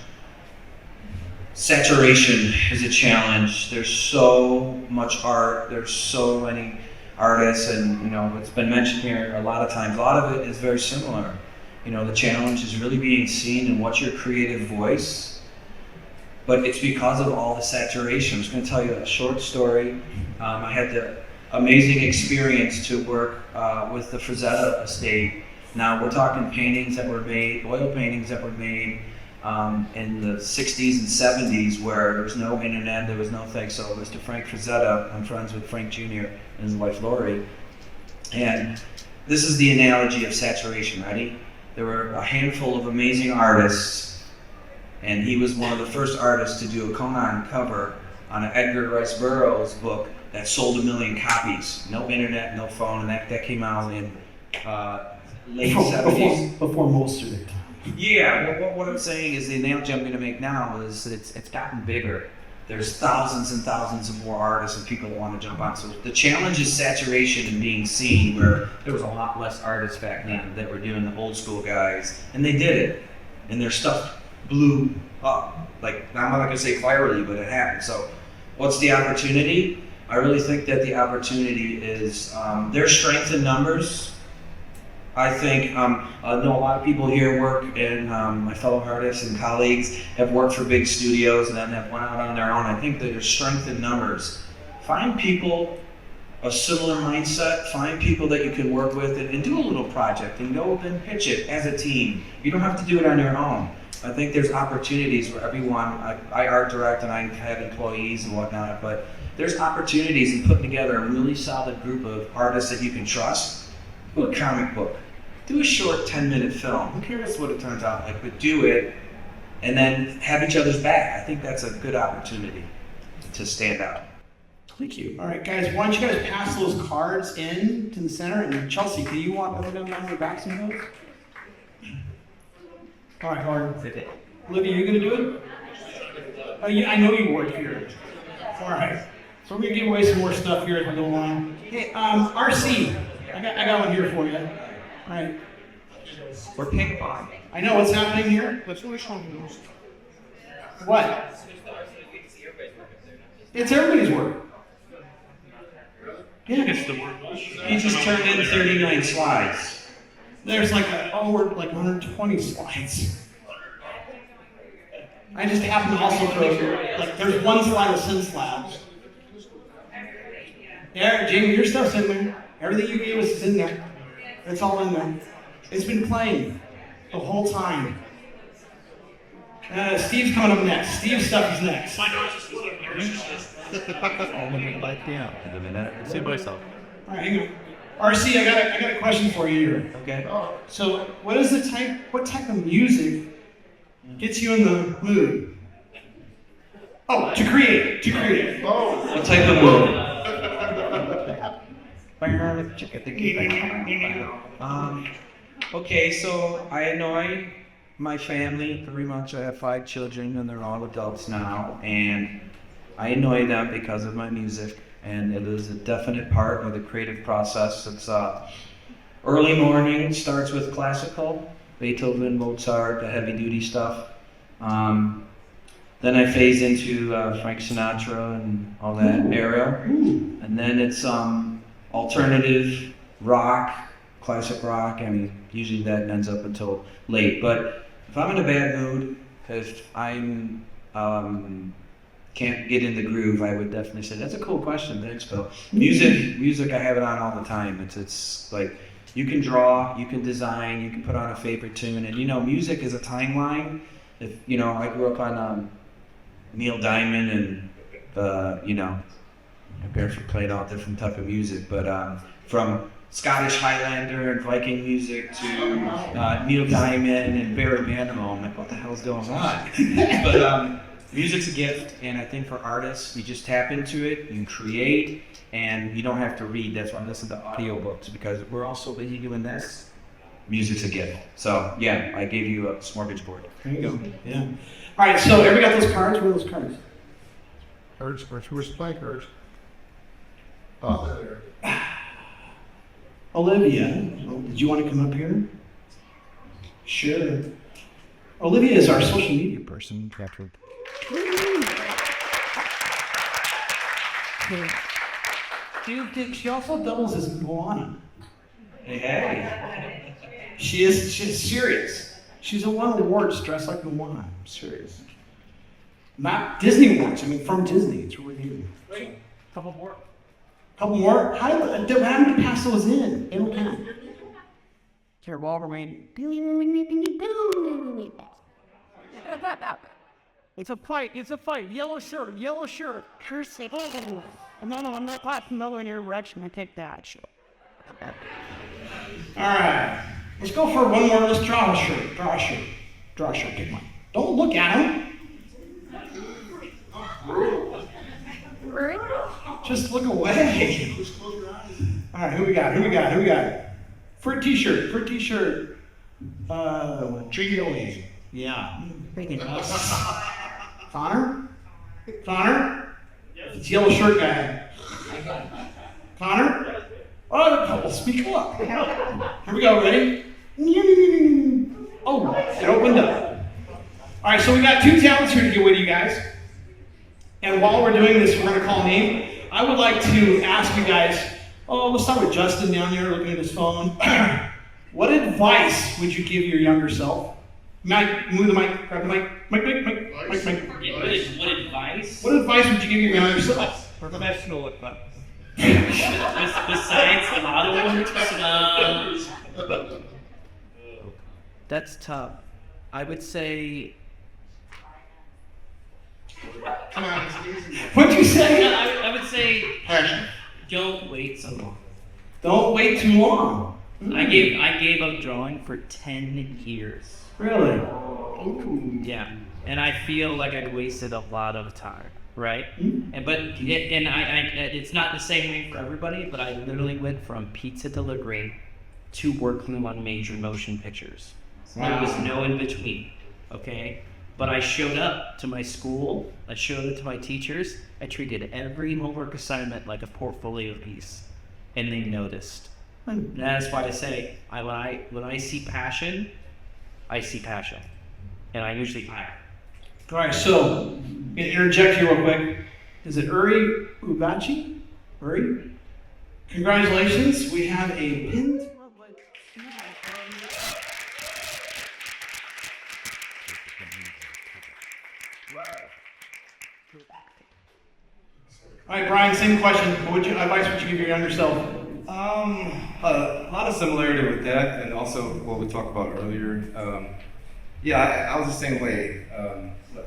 Saturation is a challenge. There's so much art. There's so many artists, and it's been mentioned here a lot of times. A lot of it is very similar. The challenge is really being seen and what's your creative voice. But it's because of all the saturation. I'm just going to tell you a short story. I had the amazing experience to work with the Frazetta estate. Now we're talking paintings that were made, oil paintings that were made in the 60s and 70s, where there was no internet, there was no thing. So Mr. Frank Frazetta, I'm friends with Frank Jr. and his wife Lori. And this is the analogy of saturation, ready? There were a handful of amazing artists, and he was one of the first artists to do a Conan cover on an Edgar Rice Burroughs book that sold 1 million copies. No internet, no phone, and that came out in late 70s. Before most of it. Yeah, what I'm saying is the analogy I'm going to make now is it's gotten bigger. There's thousands and thousands of more artists and people that want to jump on. So the challenge is saturation and being seen, where there was a lot less artists back then that were doing the old school guys, and they did it, and their stuff blew up. I'm not going to say virally, but it happened. So what's the opportunity? I really think that the opportunity is there's strength in numbers. I think I know a lot of people here work, and my fellow artists and colleagues have worked for big studios and then have went out on their own. I think that there's strength in numbers. Find people, a similar mindset, find people that you can work with and do a little project and go and pitch it as a team. You don't have to do it on your own. I think there's opportunities where everyone, I art direct and I have employees and whatnot, but there's opportunities in putting together a really solid group of artists that you can trust. Do a comic book. Do a short 10-minute film. Who cares what it turns out like, but do it and then have each other's back. I think that's a good opportunity to stand out. Thank you. All right, guys, why don't you guys pass those cards in to the center? And Chelsea, do you want them on the back some of those? All right, Gordon. Olivia, you gonna do it? Oh, yeah, I know you work here. All right. So we're gonna give away some more stuff here as we go along. Hey, RC, I got one here for you. All right. We're ping pong. I know what's happening here. What? It's everybody's work. Yeah. He just turned in 39 slides. There's we're 120 slides. I just happen to also throw there's one slide of Sin Slabs. Yeah, Jamie, your stuff's in there. Everything you gave us is in there. It's all in there. It's been playing the whole time. Steve's coming up next. Steve's stuff is next. In a minute. See myself. All right, hang on. RC, I got a question for you here. Okay. So, what type of music gets you in the mood? Oh, to create. What type of mood? Okay, so I annoy my family pretty much. I have 5 children and they're all adults now, and I annoy them because of my music, and it is a definite part of the creative process. It's early morning, starts with classical, Beethoven, Mozart, the heavy duty stuff. Then I phase into Frank Sinatra and all that era, and then it's alternative rock, classic rock. I mean, usually that ends up until late. But if I'm in a bad mood, if I'm can't get in the groove, I would definitely say that's a cool question. Thanks, Bill. Music, I have it on all the time. It's like you can draw, you can design, you can put on a favorite tune, and music is a timeline. If I grew up on Neil Diamond and my parents played all different type of music, but from Scottish Highlander and Viking music to Neil Diamond and Barry Manilow, I'm like, what the hell's going on? But music's a gift, and I think for artists, you just tap into it, you create, and you don't have to read. That's why I listen to audiobooks, because we're also busy doing this. Music's a gift. So yeah, I gave you a smorgasbord. There you go. Yeah. All right. So everybody got those cards? Where are those cards? Cards, where's the playing cards? Olivia, did you want to come up here? Sure. Olivia is our social media person. She also doubles as Moana. Hey. She's serious. She's won awards dressed like Moana. I'm serious. Not Disney awards. I mean, from Disney. It's really good. Great. Couple more. Couple more? How do we pass those in? They don't count. Here, Walter Wayne. It's a fight. Yellow shirt. Curse it. No, I'm not clapping in your direction. I take that. All right. Let's go for one more. Let's draw a shirt. Get one. Don't look at him. Just look away. All right, who we got? For a t-shirt. Cheeky. Yeah. Connor? It's yellow shirt guy. Connor? Oh, well, speak up. Here we go, ready? Oh, it opened up. All right, so we got 2 talents here to get with you guys. And while we're doing this, we're going to call a name. I would like to ask you guys, let's start with Justin down there looking at his phone. What advice would you give your younger self? Mike, move the mic, grab the mic. Mike. What advice? What advice would you give your younger self? Professional advice. Besides a lot of words. That's tough. I would say. Come on, it's easy. What'd you say? I would say Passion. don't wait so long. Don't wait too long. I gave up drawing for 10 years. Really? Yeah, and I feel like I wasted a lot of time, right? And it's not the same way for everybody, but I literally went from pizza delivery to working on major motion pictures. There was no in between, okay? But I showed up to my school, I showed up to my teachers, I treated every homework assignment like a portfolio piece, and they noticed. And that's why I say, when I see passion, I see passion. And I usually hire. All right, so I'm going to interject here real quick. Is it Uri Ubachi? Uri? Congratulations, we have a pinned. All right, Brian, same question. What advice would you give your younger self? A lot of similarity with that, and also what we talked about earlier. I was the same way.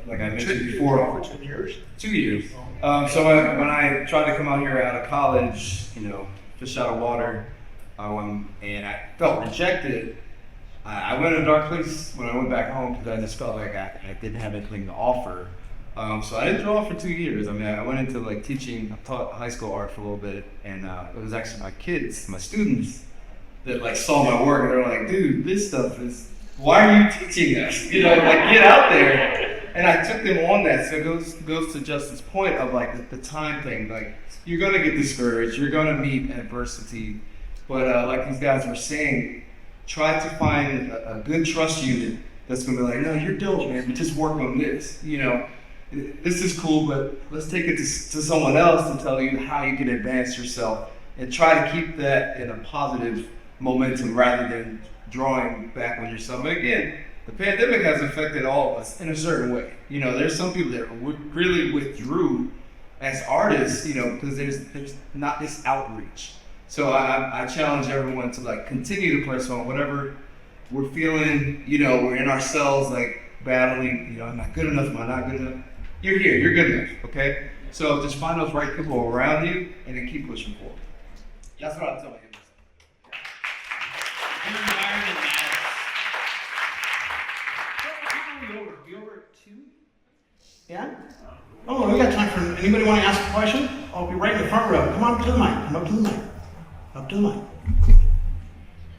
Like I mentioned before. For 2 years? 2 years. So when I tried to come out here out of college, fish out of water, and I felt rejected. I went in a dark place when I went back home because I just felt like I didn't have anything to offer. So I didn't draw for 2 years. I mean, I went into like teaching. I taught high school art for a little bit, and it was actually my kids, my students, that like saw my work and they were like, "Dude, this stuff is. Why are you teaching us? You know, like get out there." And I took them on that. So it goes to Justin's point of like the time thing. Like you're gonna get discouraged. You're gonna meet adversity, but like these guys were saying, try to find a good trust unit that's gonna be like, "No, you're dope, man. But just work on this. You know, this is cool, but let's take it to someone else to tell you how you can advance yourself and try to keep that in a positive momentum rather than drawing back on yourself." But again, the pandemic has affected all of us in a certain way. You know, there's some people that really withdrew as artists, you know, because there's not this outreach. So I challenge everyone to like continue to press on whatever we're feeling. You know, we're in ourselves like battling. You know, I'm not good enough. Am I not good enough? You're here. You're good enough. Okay. So just find those right people around you and then keep pushing forward. That's what I'm telling you. Your environment matters. Be over at 2? Yeah? Oh, we got time for anybody want to ask a question? I'll be right in the front row. Come on up to the mic. Come up to the mic. Up to the mic.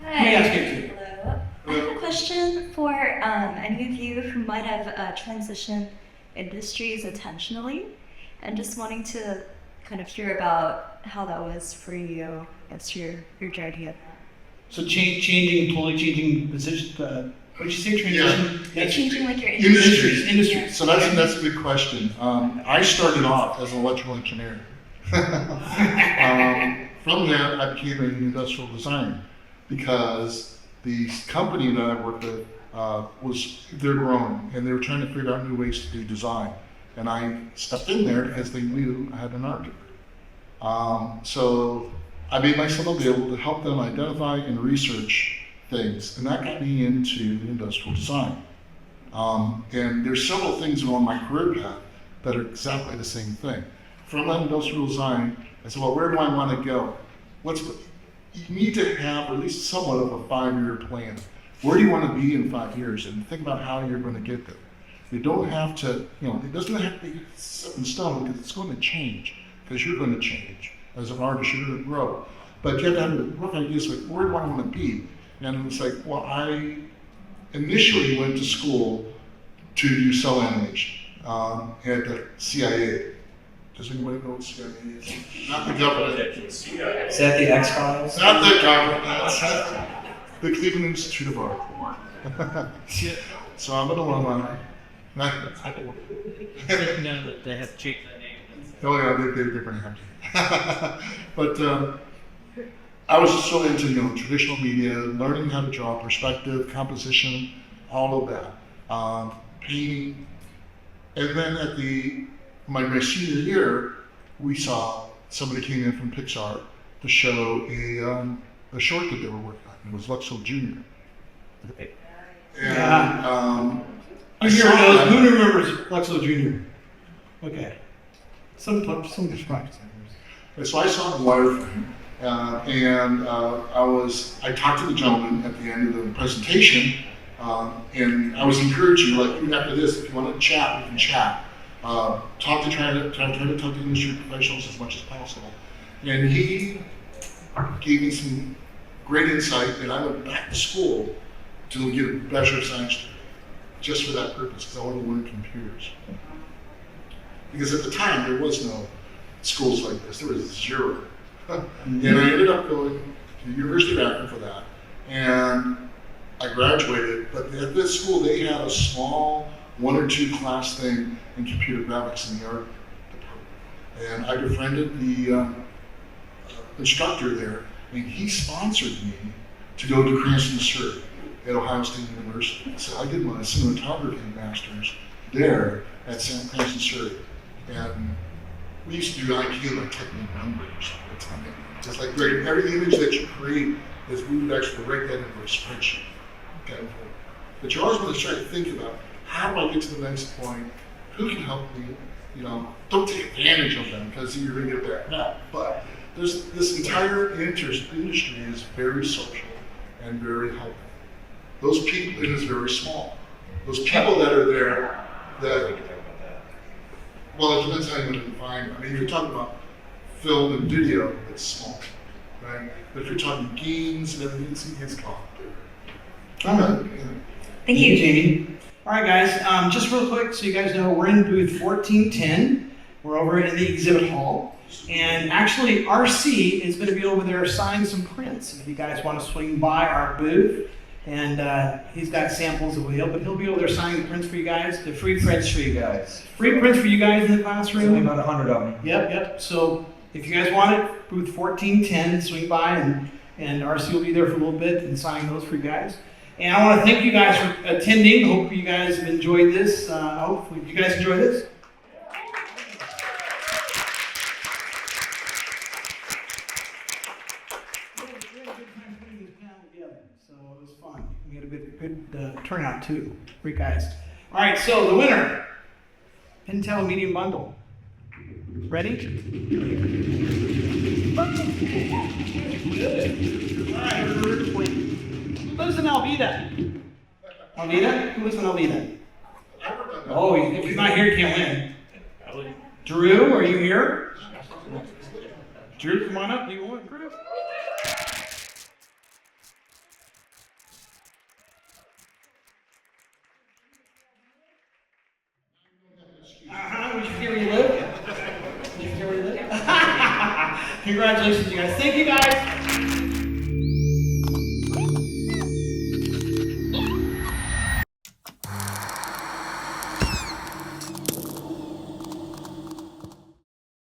Hi. Let me ask you too. Hello. I have a question for any of you who might have transitioned industries intentionally, and just wanting to kind of hear about how that was for you as your journey of that. So totally changing position. What did you say? Transition? Yeah. Changing like your Industries. Industry. Yeah. So that's a good question. I started off as an electrical engineer. From that, I became an industrial designer because the company that I worked with they're growing and they were trying to figure out new ways to do design. And I stepped in there as they knew I had an art degree. So I made myself available to help them identify and research things, and that got me into industrial design. And there's several things along my career path that are exactly the same thing. From that industrial design, I said, well, where do I want to go? You need to have at least somewhat of a 5-year plan. Where do you want to be in 5 years? And think about how you're going to get there. You don't have to, it doesn't have to be set in stone because it's going to change, because you're going to change. As an artist, you're going to grow. But you have to have a rough idea, like, where do I want to be? And it's like, well, I initially went to school to do cell animation at the CIA. Does anybody know what CIA is? Not the government. Is that the X-Files? Not the government. That's the Cleveland Institute of Art. So I'm an alumni. No, that they have to change that name. Oh yeah, they're different names. But I was just so into traditional media, learning how to draw perspective, composition, all of that, painting, and then at my senior year, we saw somebody came in from Pixar to show a short that they were working on. It was Luxo Jr. And Who remembers Luxo Jr.? Okay. Some describes. So I saw the wireframe, and I talked to the gentleman at the end of the presentation, and I was encouraging, like, even after this, if you want to chat, we can chat. Try to talk to industry professionals as much as possible. And he gave me some great insight, and I went back to school to get a Bachelor of Science degree, just for that purpose, because I wanted to learn computers. Because at the time, there was no schools like this. There was zero. And I ended up going to the University of Akron for that. And I graduated, but at this school, they had a small 1 or 2 class thing in computer graphics in the art department. And I befriended the instructor there, and he sponsored me to go to Cranston, Surrey at Ohio State University. So I did my cinematography master's there at San Cranston, Surrey. And we used to do IQ like typing numbers all the time. Just like every image that you create is we would actually write that into a spreadsheet. Okay. But you're always going to try to think about, how do I get to the next point? Who can help me? Don't take advantage of them because you're going to get that. But this entire industry is very social and very helpful. Those people, it is very small. Those people that are there, well, it depends how you want to define it. I mean, if you're talking about film and video, it's small, right? But if you're talking games and everything, it's small. Thank you. Jamie. All right, guys, just real quick so you guys know, we're in booth 1410. We're over in the exhibit hall. And actually, RC is going to be over there signing some prints if you guys want to swing by our booth. And he's got samples of wheel, but he'll be over there signing the prints for you guys. The free Prints for you guys. free prints for you guys in the classroom. Only about 100 of them. Yep. So if you guys want it, booth 1410, swing by and RC will be there for a little bit and sign those for you guys. And I want to thank you guys for attending. Hope you guys have enjoyed this. Hopefully you guys enjoy this. So it was fun. We had a good turnout too. Great guys. All right, so the winner, Pentel Medium Bundle. Ready? All right, who lives in Alveda? Alveda? Who lives in Alveda? Oh, if you're not here, you can't win. Drew, are you here? Drew, come on up. Do you want Drew? Would you care where you live? Would you care where you live? Congratulations, you guys. Thank you, guys.